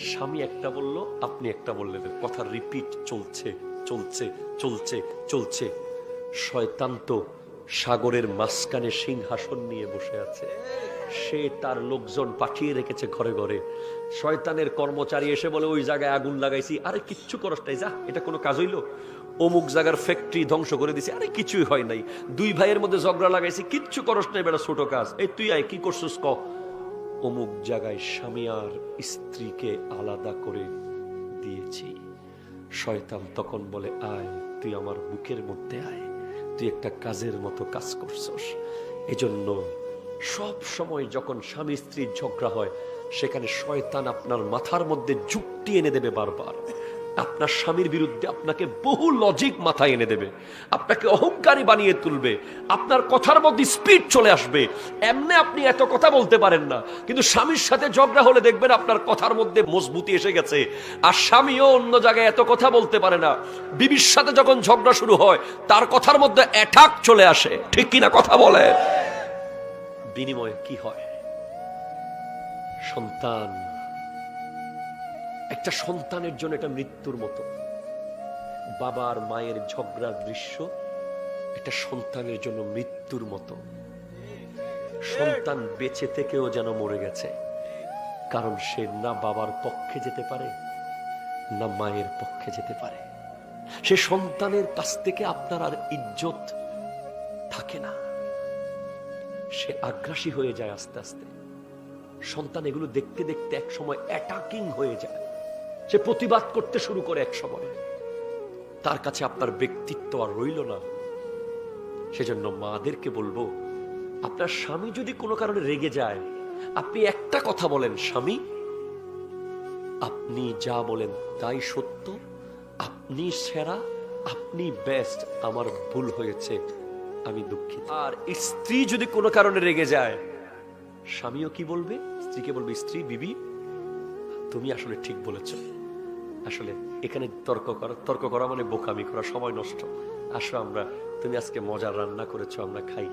স্বামী একটা বলল, আপনি একটা বললেন, কথা রিপিট চলছে চলছে চলছে চলছে। শয়তান তো সাগরের মাঝখানে সিংহাসন নিয়ে বসে আছে, সে তার লোকজন পাঠিয়ে রেখেছে ঘরে ঘরে। শয়তানের কর্মচারী এসে বলে, ওই জায়গায় আগুন লাগাইছি, আরে কিচ্ছু করস নাই, যা, এটা কোনো কাজ হইলো? অমুক জায়গার ফ্যাক্টরি ধ্বংস করে দিছি, আরে কিছুই হয় নাই। দুই ভাইয়ের মধ্যে ঝগড়া লাগাইছি, কিচ্ছু করস নাই, বেটা ছোট কাজ, এই তুই আয়, কি করছিস ক? অমুক জায়গায় স্বামী আর স্ত্রীকে আলাদা করে দিয়েছি। শয়তান তখন বলে, আয়, তুই আমার বুকের মধ্যে আয়, তুই একটা কাজের মতো কাজ করছস। এজন্য সব সময় যখন স্বামী স্ত্রীর ঝগড়া হয়, সেখানে শয়তান আপনার মাথার মধ্যে যুক্তি এনে দেবে বারবার। আপনার স্বামীর বিরুদ্ধে আপনাকে বহু লজিক মাথায় এনে দেবে, আপনাকে অহংকারী বানিয়ে তুলবে, আপনার কথার মধ্যে স্পিড চলে আসবে। এমনি আপনি এত কথা বলতে পারেন না, কিন্তু স্বামীর সাথে ঝগড়া হলে দেখবেন আপনার কথার মধ্যে মজবুতি এসে গেছে। আর স্বামীও অন্য জায়গায় এত কথা বলতে পারে না, বিবির সাথে যখন ঝগড়া শুরু হয় তার কথার মধ্যে অ্যাটাক চলে আসে। ঠিক কিনা কথা বলে? বিনিময়ে কি হয়? সন্তান। একটা সন্তানের জন্য এটা মৃত্যুর মতো। বাবার মায়ের ঝগড়ার দৃশ্য একটা সন্তানের জন্য মৃত্যুর মতো। সন্তান বেঁচে থেকেও যেন মরে গেছে, কারণ সে না বাবার পক্ষে যেতে পারে, না মায়ের পক্ষে যেতে পারে। সে সন্তানের কাছ থেকে আপনার আর ইজ্জত থাকে না, সে আগ্রাসী হয়ে যায় আস্তে আস্তে। সন্তান এগুলো দেখতে দেখতে এক সময় অ্যাটাকিং হয়ে যায়, সে প্রতিবাদ করতে শুরু করে। এক সময় তার কাছে আপনার ব্যক্তিত্ব আর রইল না। সেজন্য মাদেরকে বলবো, আপনার স্বামী যদি কোনো কারণে রেগে যায়, আপনি একটা কথা বলেন, স্বামী, আপনি যা বলেন তাই সত্য, আপনি সেরা, আপনি বেস্ট, আমার ভুল হয়েছে, আমি দুঃখিত। আর স্ত্রী যদি কোনো কারণে রেগে যায়, স্বামীও কি বলবে? স্ত্রীকে বলবে, স্ত্রী, বিবি, তুমি আসলে ঠিক বলেছ, আসলে এখানে তর্ক করা মানে বোকামি করা, সময় নষ্ট। আসো আমরা, তুমি আজকে মজার রান্না করেছো, আমরা খাই।